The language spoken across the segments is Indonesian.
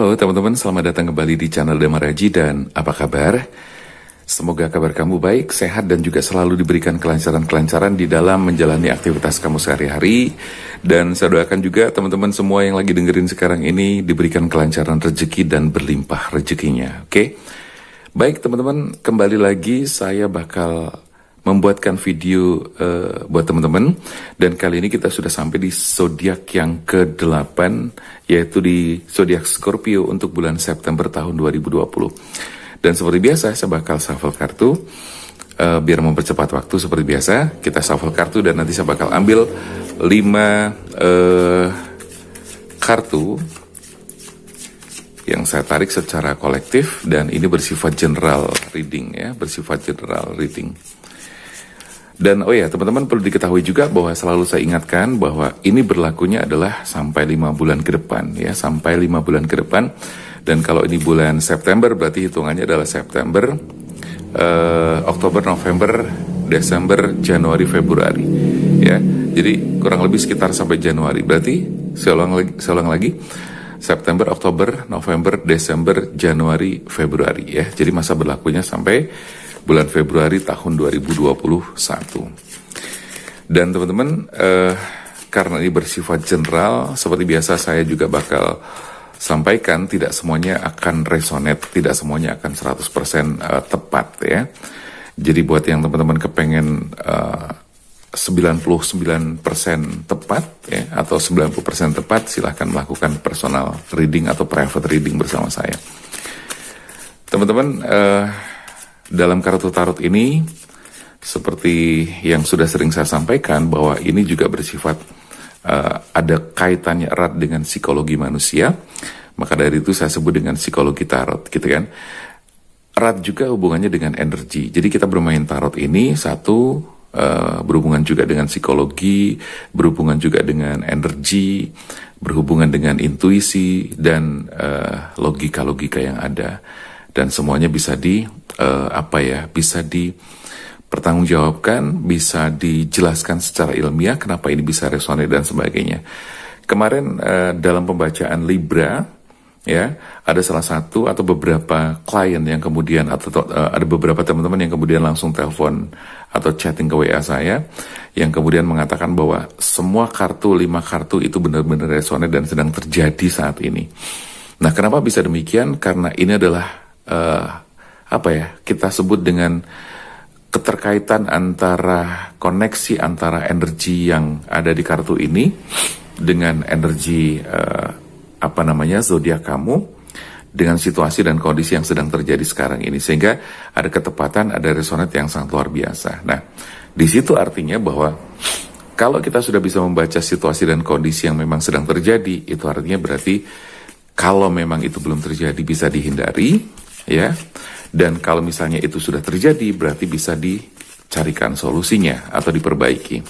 Halo teman-teman, selamat datang kembali di channel Damaraji dan apa kabar? Semoga kabar kamu baik, sehat dan juga selalu diberikan kelancaran-kelancaran di dalam menjalani aktivitas kamu sehari-hari. Dan saya doakan juga teman-teman semua yang lagi dengerin sekarang ini diberikan kelancaran rezeki dan berlimpah rezekinya, oke? Baik teman-teman, kembali lagi saya bakal membuatkan video buat teman-teman. Dan kali ini kita sudah sampai di zodiak yang ke-8, yaitu di zodiak Scorpio untuk bulan September tahun 2020. Dan seperti biasa saya bakal shuffle kartu biar mempercepat waktu. Seperti biasa kita shuffle kartu dan nanti saya bakal ambil 5 kartu yang saya tarik secara kolektif, dan ini bersifat general reading ya, bersifat general reading. Dan oh ya teman-teman, perlu diketahui juga bahwa selalu saya ingatkan bahwa ini berlakunya adalah sampai 5 bulan ke depan ya, sampai 5 bulan ke depan. Dan kalau ini bulan September berarti hitungannya adalah September, Oktober, November, Desember, Januari, Februari ya. Jadi kurang lebih sekitar sampai Januari. Berarti saya ulang lagi September, Oktober, November, Desember, Januari, Februari ya. Jadi masa berlakunya sampai bulan Februari tahun 2021. Dan teman-teman, karena ini bersifat general, seperti biasa saya juga bakal sampaikan tidak semuanya akan resonate, tidak semuanya akan 100% tepat ya. Jadi buat yang teman-teman kepengen 99% tepat ya, atau 90% tepat, silahkan melakukan personal reading atau private reading bersama saya. Teman-teman, dalam kartu tarot ini, seperti yang sudah sering saya sampaikan, bahwa ini juga bersifat ada kaitannya erat dengan psikologi manusia. Maka dari itu saya sebut dengan psikologi tarot, gitu kan. Erat juga hubungannya dengan energi. Jadi kita bermain tarot ini satu berhubungan juga dengan psikologi, berhubungan juga dengan energi, berhubungan dengan intuisi dan logika-logika yang ada. Dan semuanya bisa bisa dipertanggungjawabkan, bisa dijelaskan secara ilmiah kenapa ini bisa resonate dan sebagainya. Kemarin dalam pembacaan Libra ya, ada salah satu atau beberapa klien yang kemudian ada beberapa teman-teman yang kemudian langsung telepon atau chatting ke WA saya, yang kemudian mengatakan bahwa semua kartu, 5 kartu itu benar-benar resonate dan sedang terjadi saat ini. Nah, kenapa bisa demikian? Karena ini adalah kita sebut dengan keterkaitan antara koneksi antara energi yang ada di kartu ini dengan energi zodiak kamu, dengan situasi dan kondisi yang sedang terjadi sekarang ini, sehingga ada ketepatan, ada resonate yang sangat luar biasa. Nah, di situ artinya bahwa kalau kita sudah bisa membaca situasi dan kondisi yang memang sedang terjadi, itu artinya berarti kalau memang itu belum terjadi bisa dihindari ya. Dan kalau misalnya itu sudah terjadi, berarti bisa dicarikan solusinya atau diperbaiki.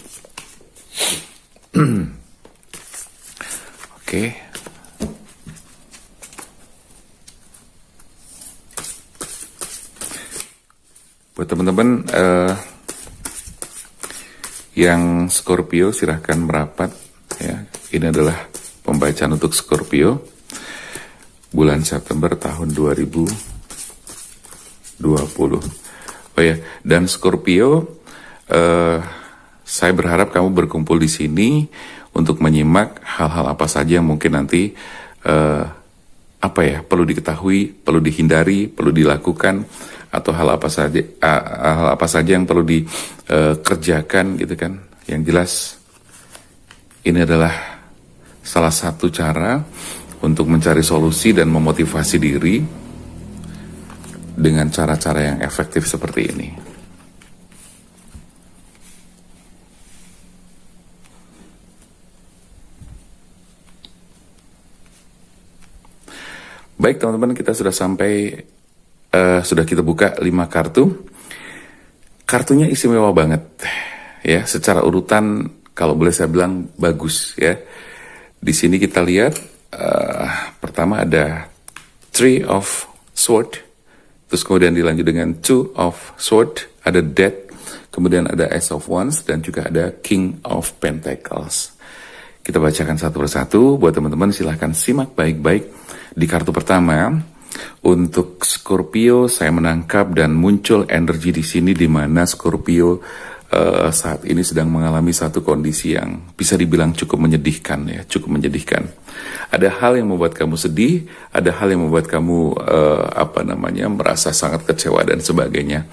Oke. Buat teman-teman yang Scorpio, silahkan merapat ya. Ini adalah pembacaan untuk Scorpio bulan September tahun 2020. Oh ya, dan Scorpio, saya berharap kamu berkumpul di sini untuk menyimak hal-hal apa saja yang mungkin nanti perlu diketahui, perlu dihindari, perlu dilakukan, atau hal apa saja yang perlu dikerjakan gitu kan. Yang jelas ini adalah salah satu cara untuk mencari solusi dan memotivasi diri dengan cara-cara yang efektif seperti ini. Baik teman-teman, kita sudah sampai, sudah kita buka 5 kartu. Kartunya istimewa banget ya, secara urutan kalau boleh saya bilang bagus ya. Di sini kita lihat pertama ada Three of Sword, terus kemudian dilanjut dengan Two of Sword, ada Death, kemudian ada Ace of Wands, dan juga ada King of Pentacles. Kita bacakan satu persatu. Buat teman-teman silahkan simak baik-baik Di kartu pertama, untuk Scorpio saya menangkap dan muncul energi di sini di mana Scorpio saat ini sedang mengalami satu kondisi yang bisa dibilang cukup menyedihkan ya, cukup menyedihkan. Ada hal yang membuat kamu sedih, ada hal yang membuat kamu merasa sangat kecewa dan sebagainya.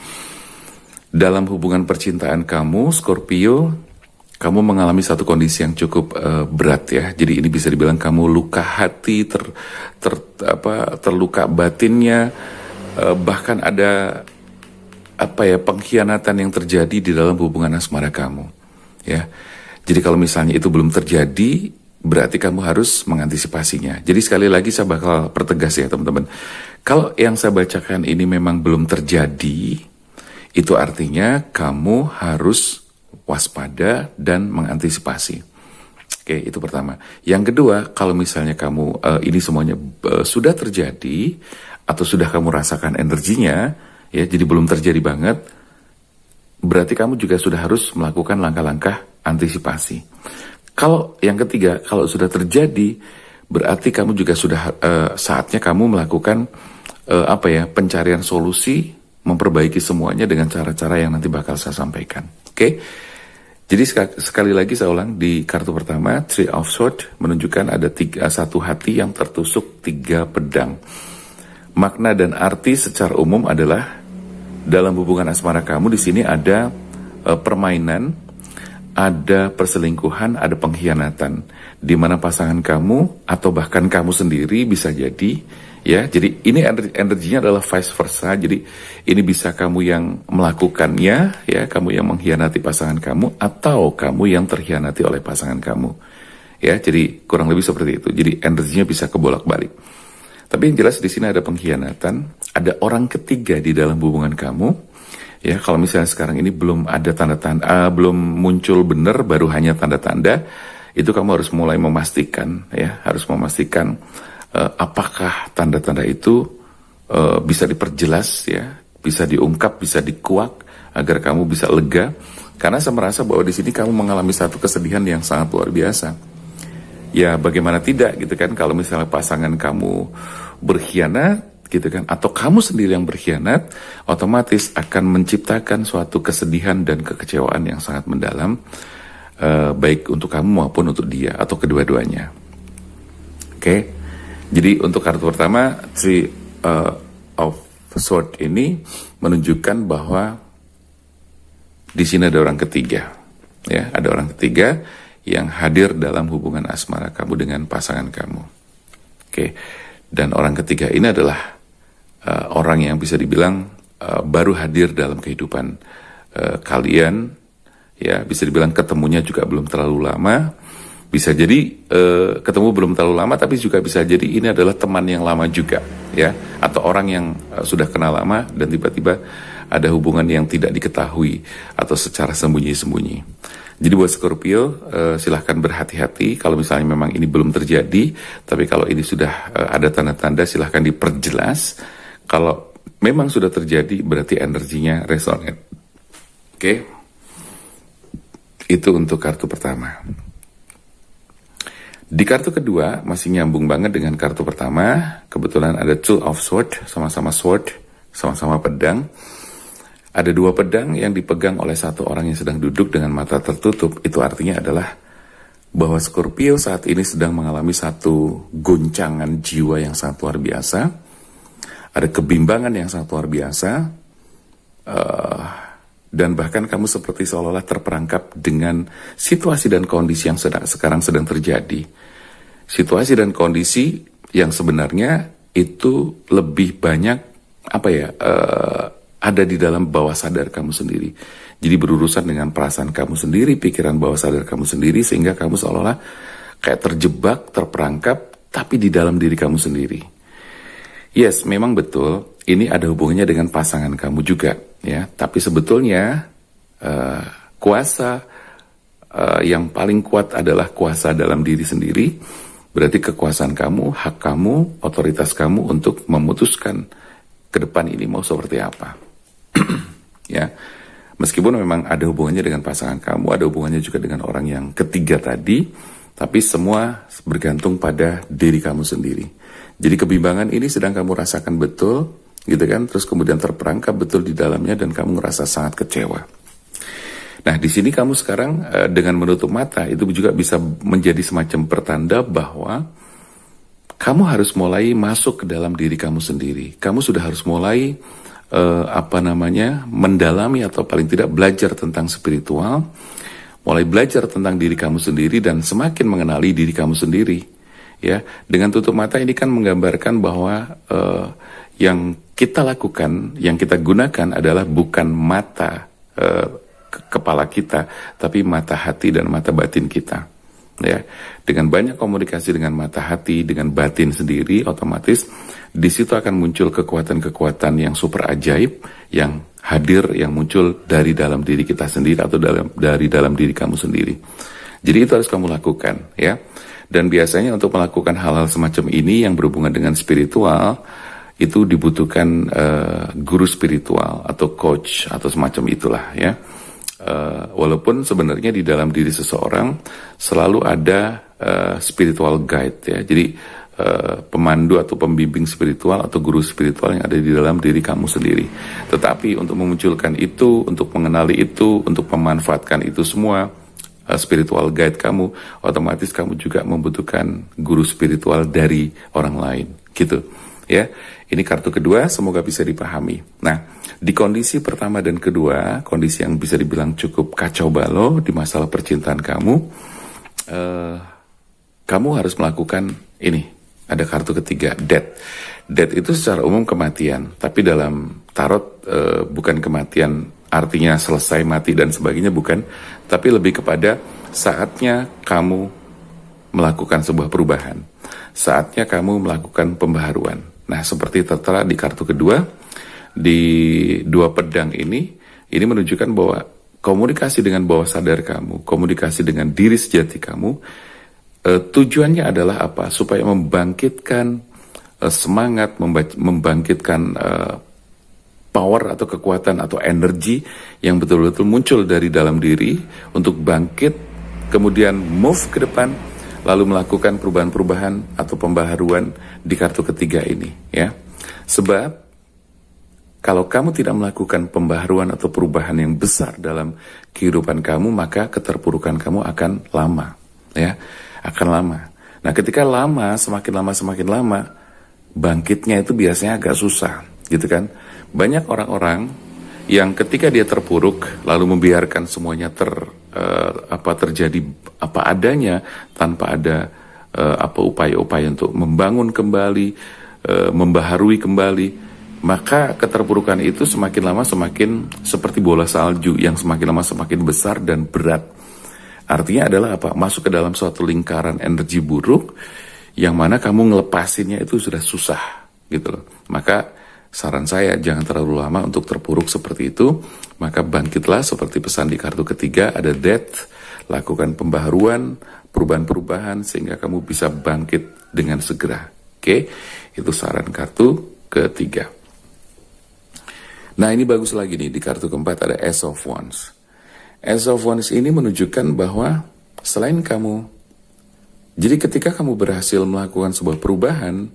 Dalam hubungan percintaan kamu, Scorpio, kamu mengalami satu kondisi yang cukup berat ya. Jadi ini bisa dibilang kamu luka hati, terluka batinnya, bahkan ada pengkhianatan yang terjadi di dalam hubungan asmara kamu. Ya. Jadi kalau misalnya itu belum terjadi, berarti kamu harus mengantisipasinya. Jadi sekali lagi saya bakal pertegas ya teman-teman. Kalau yang saya bacakan ini memang belum terjadi, itu artinya kamu harus waspada dan mengantisipasi. Oke, itu pertama. Yang kedua, kalau misalnya kamu ini semuanya sudah terjadi atau sudah kamu rasakan energinya, ya, jadi belum terjadi banget, berarti kamu juga sudah harus melakukan langkah-langkah antisipasi. Kalau yang ketiga, kalau sudah terjadi, berarti kamu juga sudah saatnya kamu melakukan pencarian solusi, memperbaiki semuanya dengan cara-cara yang nanti bakal saya sampaikan. Oke? Jadi sekali lagi saya ulang, di kartu pertama, Three of Swords menunjukkan ada satu hati yang tertusuk 3 pedang. Makna dan arti secara umum adalah dalam hubungan asmara kamu di sini ada permainan, ada perselingkuhan, ada pengkhianatan, di mana pasangan kamu atau bahkan kamu sendiri bisa jadi, ya. Jadi ini energinya adalah vice versa. Jadi ini bisa kamu yang melakukannya, ya, kamu yang mengkhianati pasangan kamu atau kamu yang terkhianati oleh pasangan kamu, ya. Jadi kurang lebih seperti itu. Jadi energinya bisa kebolak-balik. Tapi yang jelas di sini ada pengkhianatan, ada orang ketiga di dalam hubungan kamu. Ya, kalau misalnya sekarang ini belum ada tanda-tanda, belum muncul benar, baru hanya tanda-tanda, itu kamu harus mulai memastikan, ya, harus memastikan apakah tanda-tanda itu bisa diperjelas, ya, bisa diungkap, bisa dikuak, agar kamu bisa lega. Karena saya merasa bahwa di sini kamu mengalami satu kesedihan yang sangat luar biasa. Ya, bagaimana tidak gitu kan, kalau misalnya pasangan kamu berkhianat gitu kan, atau kamu sendiri yang berkhianat, otomatis akan menciptakan suatu kesedihan dan kekecewaan yang sangat mendalam, baik untuk kamu maupun untuk dia atau kedua-duanya. Oke. Jadi untuk kartu pertama, Three of Swords ini menunjukkan bahwa di sini ada orang ketiga, ya, ada orang ketiga yang hadir dalam hubungan asmara kamu dengan pasangan kamu. Oke. Dan orang ketiga ini adalah orang yang bisa dibilang baru hadir dalam kehidupan kalian, ya, bisa dibilang ketemunya juga belum terlalu lama. Bisa jadi ketemu belum terlalu lama, tapi juga bisa jadi ini adalah teman yang lama juga, ya, atau orang yang sudah kenal lama dan tiba-tiba ada hubungan yang tidak diketahui atau secara sembunyi-sembunyi. Jadi buat Scorpio, silahkan berhati-hati kalau misalnya memang ini belum terjadi, tapi kalau ini sudah ada tanda-tanda, silahkan diperjelas. Kalau memang sudah terjadi, berarti energinya resonate. Oke? Itu untuk kartu pertama. Di kartu kedua, masih nyambung banget dengan kartu pertama. Kebetulan ada Two of Swords, sama-sama sword, sama-sama pedang. Ada 2 pedang yang dipegang oleh satu orang yang sedang duduk dengan mata tertutup. Itu artinya adalah bahwa Scorpio saat ini sedang mengalami satu goncangan jiwa yang sangat luar biasa. Ada kebimbangan yang sangat luar biasa. Dan bahkan kamu seperti seolah-olah terperangkap dengan situasi dan kondisi yang sekarang sedang terjadi. Situasi dan kondisi yang sebenarnya itu lebih banyak ada di dalam bawah sadar kamu sendiri. Jadi berurusan dengan perasaan kamu sendiri, pikiran bawah sadar kamu sendiri, sehingga kamu seolah-olah kayak terjebak, terperangkap, tapi di dalam diri kamu sendiri. Yes, memang betul, ini ada hubungannya dengan pasangan kamu juga, ya. Tapi sebetulnya kuasa yang paling kuat adalah kuasa dalam diri sendiri. Berarti kekuasaan kamu, hak kamu, otoritas kamu untuk memutuskan ke depan ini mau seperti apa. Ya, meskipun memang ada hubungannya dengan pasangan kamu, ada hubungannya juga dengan orang yang ketiga tadi, tapi semua bergantung pada diri kamu sendiri. Jadi kebimbangan ini sedang kamu rasakan betul, gitu kan? Terus kemudian terperangkap betul di dalamnya dan kamu ngerasa sangat kecewa. Nah, di sini kamu sekarang dengan menutup mata itu juga bisa menjadi semacam pertanda bahwa kamu harus mulai masuk ke dalam diri kamu sendiri. Kamu sudah harus mulai mendalami atau paling tidak belajar tentang spiritual, mulai belajar tentang diri kamu sendiri dan semakin mengenali diri kamu sendiri. Ya, dengan tutup mata ini kan menggambarkan bahwa yang kita lakukan, yang kita gunakan adalah bukan mata kepala kita, tapi mata hati dan mata batin kita. Ya, dengan banyak komunikasi dengan mata hati, dengan batin sendiri, otomatis di situ akan muncul kekuatan-kekuatan yang super ajaib, yang hadir, yang muncul dari dalam diri kita sendiri atau dari dalam diri kamu sendiri. Jadi itu harus kamu lakukan, ya. Dan biasanya untuk melakukan hal-hal semacam ini yang berhubungan dengan spiritual, itu dibutuhkan guru spiritual atau coach atau semacam itulah, ya. Walaupun sebenarnya di dalam diri seseorang selalu ada spiritual guide, ya. Jadi pemandu atau pembimbing spiritual atau guru spiritual yang ada di dalam diri kamu sendiri. Tetapi untuk memunculkan itu, untuk mengenali itu, untuk memanfaatkan itu semua, spiritual guide kamu, otomatis kamu juga membutuhkan guru spiritual dari orang lain, gitu. Ya, ini kartu kedua, semoga bisa dipahami. Nah, di kondisi pertama dan kedua, kondisi yang bisa dibilang cukup kacau balau di masalah percintaan kamu, kamu harus melakukan ini. Ada kartu ketiga, death. Death itu secara umum kematian, tapi dalam tarot bukan kematian artinya selesai mati dan sebagainya, bukan, tapi lebih kepada saatnya kamu melakukan sebuah perubahan, saatnya kamu melakukan pembaharuan. Nah, seperti tertera di kartu kedua, di dua pedang ini menunjukkan bahwa komunikasi dengan bawah sadar kamu, komunikasi dengan diri sejati kamu, tujuannya adalah apa? Supaya membangkitkan semangat, membangkitkan power atau kekuatan atau energi yang betul-betul muncul dari dalam diri untuk bangkit, kemudian move ke depan, lalu melakukan perubahan-perubahan atau pembaharuan di kartu ketiga ini, ya. Sebab kalau kamu tidak melakukan pembaharuan atau perubahan yang besar dalam kehidupan kamu, maka keterpurukan kamu akan lama, ya, akan lama. Nah, ketika semakin lama, bangkitnya itu biasanya agak susah, gitu kan? Banyak orang-orang yang ketika dia terpuruk lalu membiarkan semuanya terjadi apa adanya tanpa ada upaya-upaya untuk membangun kembali, membaharui kembali, maka keterpurukan itu semakin lama semakin seperti bola salju yang semakin lama semakin besar dan berat. Artinya adalah apa? Masuk ke dalam suatu lingkaran energi buruk yang mana kamu ngelepasinnya itu sudah susah, gitu loh. Maka saran saya, jangan terlalu lama untuk terpuruk seperti itu, maka bangkitlah seperti pesan di kartu ketiga, ada death, lakukan pembaharuan, perubahan-perubahan, sehingga kamu bisa bangkit dengan segera. Oke, itu saran kartu ketiga. Nah, ini bagus lagi nih, di kartu keempat ada Ace of Wands. Ace of Wands ini menunjukkan bahwa selain kamu, jadi ketika kamu berhasil melakukan sebuah perubahan,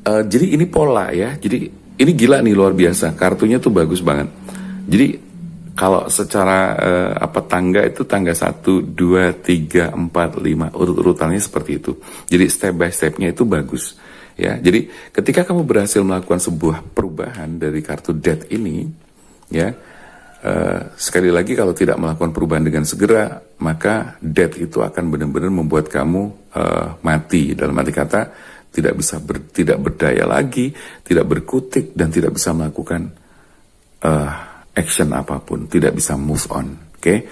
jadi ini pola, ya. Jadi ini gila nih, luar biasa. Kartunya tuh bagus banget. Jadi kalau secara tangga itu tangga 1, 2, 3, 4, 5 urut-urutannya seperti itu. Jadi step by stepnya itu bagus, ya. Jadi ketika kamu berhasil melakukan sebuah perubahan dari kartu death ini, ya, sekali lagi kalau tidak melakukan perubahan dengan segera, maka death itu akan benar-benar membuat kamu mati. Dalam arti kata, tidak berdaya lagi, tidak berkutik, dan tidak bisa melakukan action apapun, tidak bisa move on. Oke?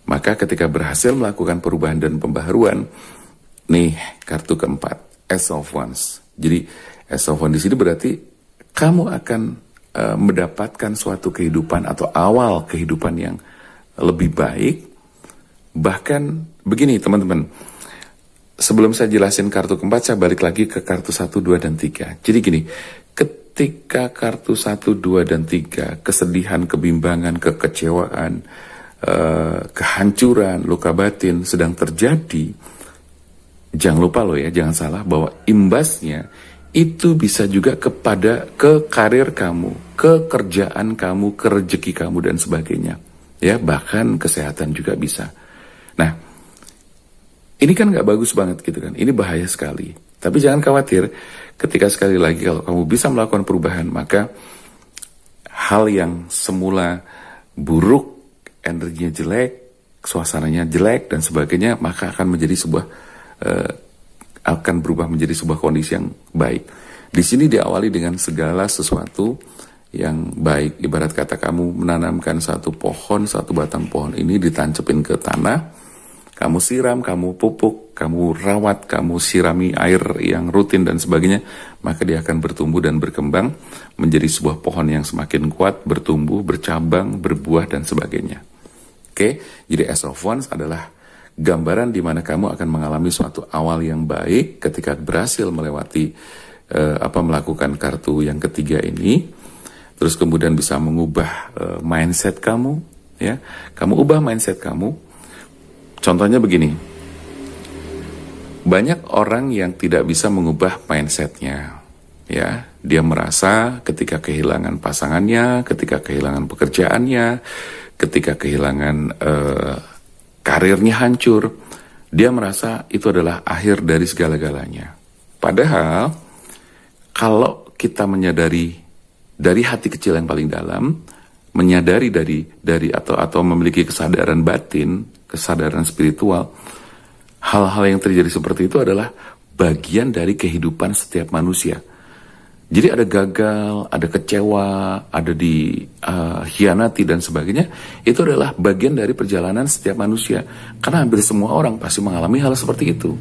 Maka ketika berhasil melakukan perubahan dan pembaharuan, nih kartu keempat, Ace of Wands. Jadi Ace of Wands di sini berarti kamu akan mendapatkan suatu kehidupan atau awal kehidupan yang lebih baik. Bahkan begini, teman-teman. Sebelum saya jelasin kartu keempat, saya balik lagi ke kartu 1, 2, dan 3. Jadi gini, ketika kartu 1, 2, dan 3, kesedihan, kebimbangan, kekecewaan, kehancuran, luka batin sedang terjadi, jangan lupa loh ya, jangan salah bahwa imbasnya itu bisa juga ke karir kamu, ke kerjaan kamu, ke rezeki kamu dan sebagainya. Ya, bahkan kesehatan juga bisa. Nah, ini kan nggak bagus banget gitu kan, ini bahaya sekali. Tapi jangan khawatir, ketika sekali lagi kalau kamu bisa melakukan perubahan, maka hal yang semula buruk, energinya jelek, suasananya jelek dan sebagainya, maka akan menjadi akan berubah menjadi sebuah kondisi yang baik. Di sini diawali dengan segala sesuatu yang baik. Ibarat kata kamu menanamkan satu batang pohon ini ditancepin ke tanah, kamu siram, kamu pupuk, kamu rawat, kamu sirami air yang rutin dan sebagainya, maka dia akan bertumbuh dan berkembang menjadi sebuah pohon yang semakin kuat, bertumbuh, bercabang, berbuah dan sebagainya. Oke, jadi Ace of Wands adalah gambaran di mana kamu akan mengalami suatu awal yang baik ketika berhasil melewati melakukan kartu yang ketiga ini. Terus kemudian bisa mengubah mindset kamu, ya. Kamu ubah mindset kamu. Contohnya begini. Banyak orang yang tidak bisa mengubah mindsetnya, ya. Dia merasa ketika kehilangan pasangannya, ketika kehilangan pekerjaannya, ketika kehilangan karirnya hancur, dia merasa itu adalah akhir dari segala-galanya. Padahal kalau kita menyadari dari hati kecil yang paling dalam, menyadari dari atau memiliki kesadaran batin, kesadaran spiritual, hal-hal yang terjadi seperti itu adalah bagian dari kehidupan setiap manusia. Jadi ada gagal, ada kecewa, ada hianati dan sebagainya. Itu adalah bagian dari perjalanan setiap manusia. Karena hampir semua orang pasti mengalami hal seperti itu.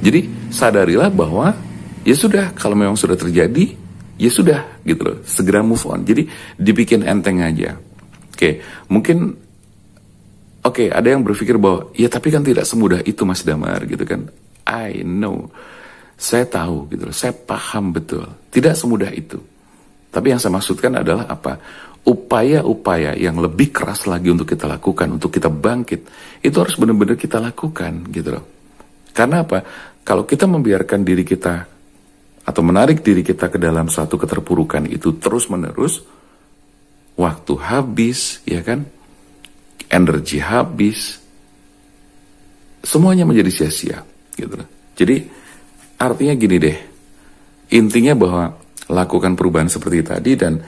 Jadi sadarilah bahwa ya sudah, kalau memang sudah terjadi, ya sudah gitu loh. Segera move on. Jadi dibikin enteng aja. Mungkin ada yang berpikir bahwa ya tapi kan tidak semudah itu Mas Damar gitu kan. I know. Saya tahu gitu loh, saya paham betul. Tidak semudah itu. Tapi yang saya maksudkan adalah apa? Upaya-upaya yang lebih keras lagi untuk kita lakukan, untuk kita bangkit, itu harus benar-benar kita lakukan gitu loh. Karena apa? Kalau kita membiarkan diri kita atau menarik diri kita ke dalam satu keterpurukan itu terus-menerus, waktu habis, ya kan? Energi habis, semuanya menjadi sia-sia gitu loh. Jadi artinya gini deh, intinya bahwa lakukan perubahan seperti tadi dan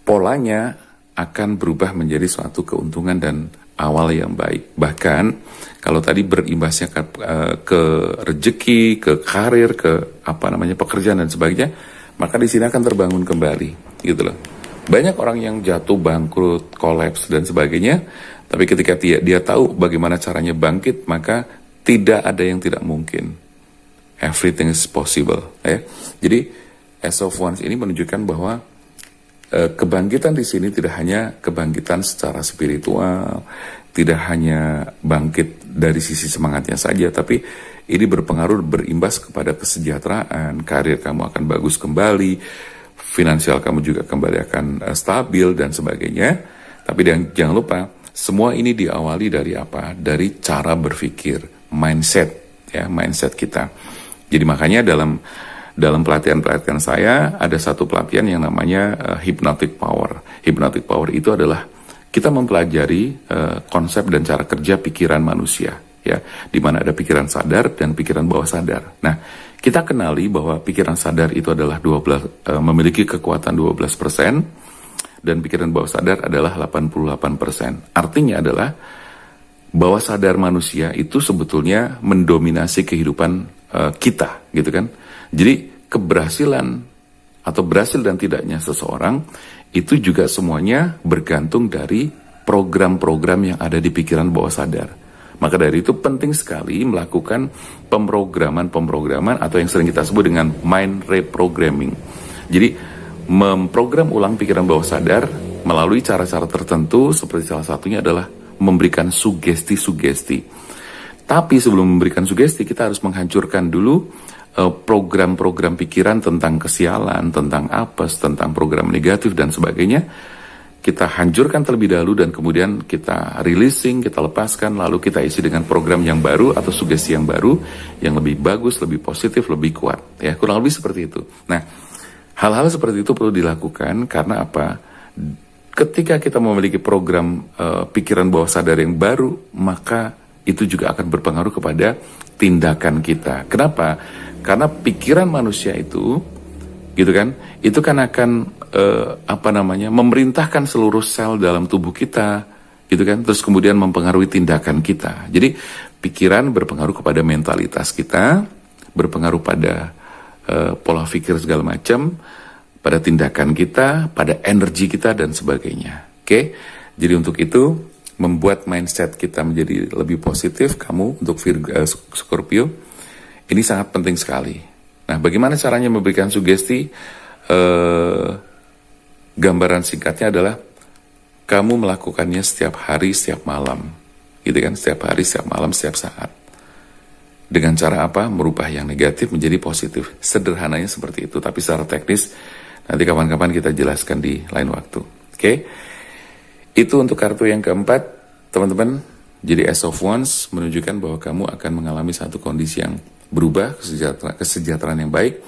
polanya akan berubah menjadi suatu keuntungan dan awal yang baik. Bahkan kalau tadi berimbasnya ke rezeki, ke karir, ke pekerjaan dan sebagainya, maka di sini akan terbangun kembali, gitu loh. Banyak orang yang jatuh, bangkrut, kolaps dan sebagainya, tapi ketika dia tahu bagaimana caranya bangkit, maka tidak ada yang tidak mungkin. Everything is possible, ya. Jadi Ace of Wands ini menunjukkan bahwa kebangkitan di sini tidak hanya kebangkitan secara spiritual, tidak hanya bangkit dari sisi semangatnya saja, tapi ini berpengaruh, berimbas kepada kesejahteraan, karir kamu akan bagus kembali, finansial kamu juga kembali akan stabil dan sebagainya. Tapi jangan lupa, semua ini diawali dari apa? Dari cara berpikir, mindset, ya, mindset kita. Jadi makanya dalam pelatihan-pelatihan saya ada satu pelatihan yang namanya hypnotic power. Hypnotic power itu adalah kita mempelajari konsep dan cara kerja pikiran manusia, ya, di mana ada pikiran sadar dan pikiran bawah sadar. Nah, kita kenali bahwa pikiran sadar itu adalah memiliki kekuatan 12% dan pikiran bawah sadar adalah 88%. Artinya adalah bawah sadar manusia itu sebetulnya mendominasi kehidupan kita, gitu kan. Jadi keberhasilan atau berhasil dan tidaknya seseorang itu juga semuanya bergantung dari program-program yang ada di pikiran bawah sadar. Maka dari itu penting sekali melakukan pemrograman atau yang sering kita sebut dengan mind reprogramming. Jadi memprogram ulang pikiran bawah sadar melalui cara-cara tertentu, seperti salah satunya adalah memberikan sugesti-sugesti. Tapi sebelum memberikan sugesti, kita harus menghancurkan dulu program-program pikiran tentang kesialan, tentang apes, tentang program negatif dan sebagainya. kita hancurkan terlebih dahulu dan kemudian kita releasing, kita lepaskan, lalu kita isi dengan program yang baru atau sugesti yang baru yang lebih bagus, lebih positif, lebih kuat. Ya, kurang lebih seperti itu. Nah, hal-hal seperti itu perlu dilakukan karena apa? Ketika kita memiliki program pikiran bawah sadar yang baru, maka itu juga akan berpengaruh kepada tindakan kita. Kenapa? Karena pikiran manusia itu, gitu kan, itu kan akan memerintahkan seluruh sel dalam tubuh kita, gitu kan, terus kemudian mempengaruhi tindakan kita. Jadi pikiran berpengaruh kepada mentalitas kita, berpengaruh pada pola pikir segala macam, pada tindakan kita, pada energi kita dan sebagainya. Oke, jadi untuk itu membuat mindset kita menjadi lebih positif. Kamu untuk Scorpio ini sangat penting sekali. Nah, bagaimana caranya memberikan sugesti? Gambaran singkatnya adalah kamu melakukannya setiap hari, setiap malam, gitu kan? Setiap hari, setiap malam, setiap saat. Dengan cara apa? Merubah yang negatif menjadi positif. Sederhananya seperti itu, tapi secara teknis nanti kapan-kapan kita jelaskan di lain waktu. Oke? Itu untuk kartu yang keempat, teman-teman. Jadi Ace of Wands menunjukkan bahwa kamu akan mengalami satu kondisi yang berubah, kesejahteraan yang baik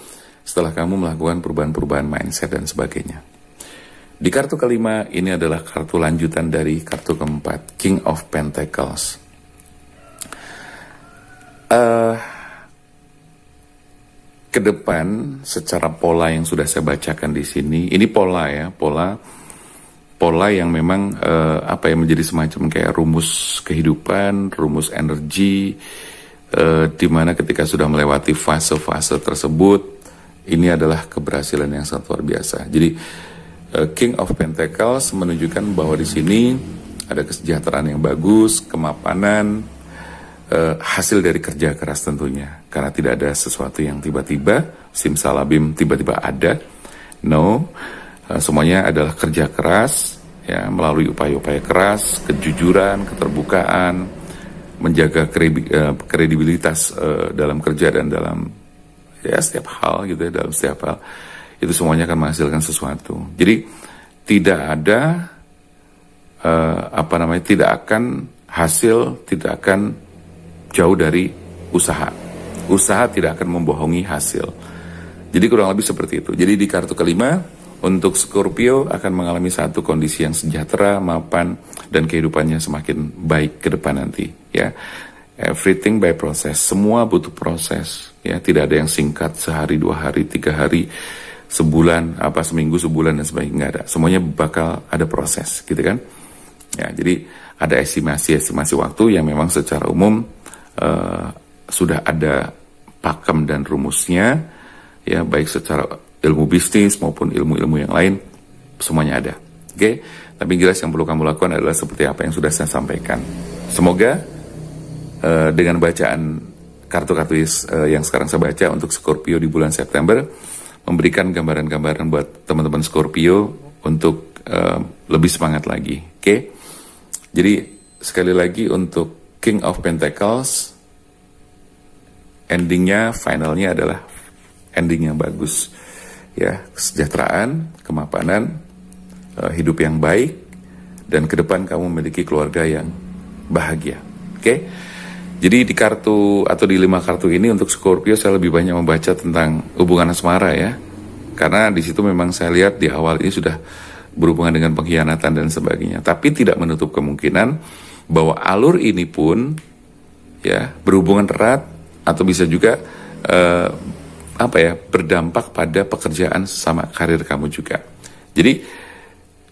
setelah kamu melakukan perubahan-perubahan mindset dan sebagainya. Di kartu kelima, ini adalah kartu lanjutan dari kartu keempat, King of Pentacles. Ke depan, secara pola yang sudah saya bacakan di sini, ini pola ya, pola yang memang menjadi semacam kayak rumus kehidupan, rumus energi, di mana ketika sudah melewati fase-fase tersebut, ini adalah keberhasilan yang sangat luar biasa. Jadi King of Pentacles menunjukkan bahwa di sini ada kesejahteraan yang bagus, kemapanan, hasil dari kerja keras tentunya. Karena tidak ada sesuatu yang tiba-tiba, simsalabim tiba-tiba ada. No, semuanya adalah kerja keras, ya, melalui upaya-upaya keras, kejujuran, keterbukaan, menjaga kredibilitas dalam kerja dan dalam ya setiap hal gitu ya, dalam setiap hal. Itu semuanya akan menghasilkan sesuatu. Jadi tidak ada tidak akan hasil, tidak akan jauh dari usaha. Usaha tidak akan membohongi hasil. Jadi kurang lebih seperti itu. Jadi di kartu kelima untuk Scorpio akan mengalami satu kondisi yang sejahtera, mapan, dan kehidupannya semakin baik ke depan nanti. Ya, everything by process. Semua butuh proses. Ya, tidak ada yang singkat sehari, 2 hari, 3 hari. Sebulan, seminggu, sebulan dan sebagainya, nggak ada. Semuanya bakal ada proses, gitu kan? Ya, jadi ada estimasi waktu yang memang secara umum sudah ada pakem dan rumusnya, ya baik secara ilmu bisnis maupun ilmu-ilmu yang lain, semuanya ada. Oke? Tapi jelas yang perlu kamu lakukan adalah seperti apa yang sudah saya sampaikan. Semoga dengan bacaan kartu-kartu yang sekarang saya baca untuk Scorpio di bulan September memberikan gambaran-gambaran buat teman-teman Scorpio untuk lebih semangat lagi. Oke? Jadi sekali lagi untuk King of Pentacles, endingnya, finalnya adalah ending yang bagus. Ya, kesejahteraan, kemapanan, hidup yang baik, dan ke depan kamu memiliki keluarga yang bahagia. Oke? Jadi di kartu atau di 5 kartu ini untuk Scorpio saya lebih banyak membaca tentang hubungan asmara ya. Karena di situ memang saya lihat di awal ini sudah berhubungan dengan pengkhianatan dan sebagainya. Tapi tidak menutup kemungkinan bahwa alur ini pun ya berhubungan erat atau bisa juga berdampak pada pekerjaan sama karir kamu juga. Jadi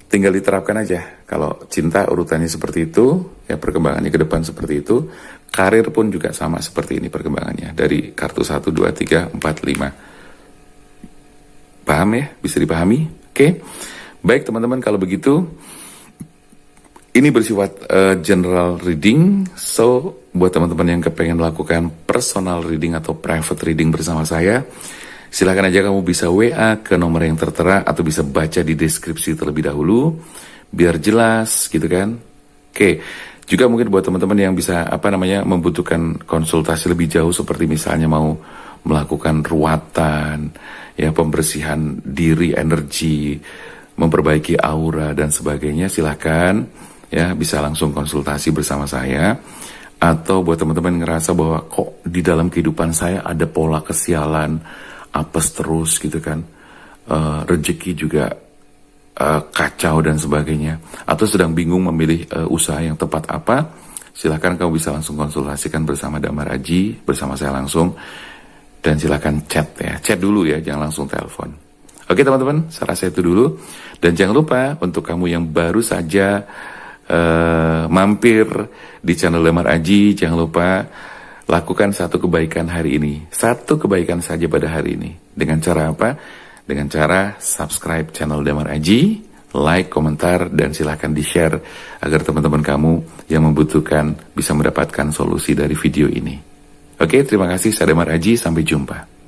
tinggal diterapkan aja. Kalau cinta urutannya seperti itu, ya perkembangannya ke depan seperti itu. Karir pun juga sama seperti ini perkembangannya. Dari kartu 1, 2, 3, 4, 5. Paham ya? Bisa dipahami? Oke? Baik teman-teman, kalau begitu, ini bersifat general reading. So, buat teman-teman yang kepengen melakukan personal reading atau private reading bersama saya, silahkan aja kamu bisa WA ke nomor yang tertera atau bisa baca di deskripsi terlebih dahulu biar jelas gitu kan. Oke, juga mungkin buat teman-teman yang bisa membutuhkan konsultasi lebih jauh seperti misalnya mau melakukan ruatan, ya pembersihan diri, energi, memperbaiki aura dan sebagainya, silahkan ya bisa langsung konsultasi bersama saya. Atau buat teman-teman ngerasa bahwa kok di dalam kehidupan saya ada pola kesialan, apes terus gitu kan, rezeki juga kacau dan sebagainya, atau sedang bingung memilih usaha yang tepat apa, silahkan kamu bisa langsung konsultasikan bersama Damar Aji, bersama saya langsung, dan silahkan chat ya, chat dulu ya, jangan langsung telepon. Oke teman-teman, saya rasa itu dulu, dan jangan lupa untuk kamu yang baru saja mampir di channel Damar Aji, jangan lupa lakukan satu kebaikan hari ini, satu kebaikan saja pada hari ini. Dengan cara apa? Dengan cara subscribe channel Damar Aji, like, komentar, dan silahkan di-share agar teman-teman kamu yang membutuhkan bisa mendapatkan solusi dari video ini. Oke, terima kasih. Saya Damar Aji, sampai jumpa.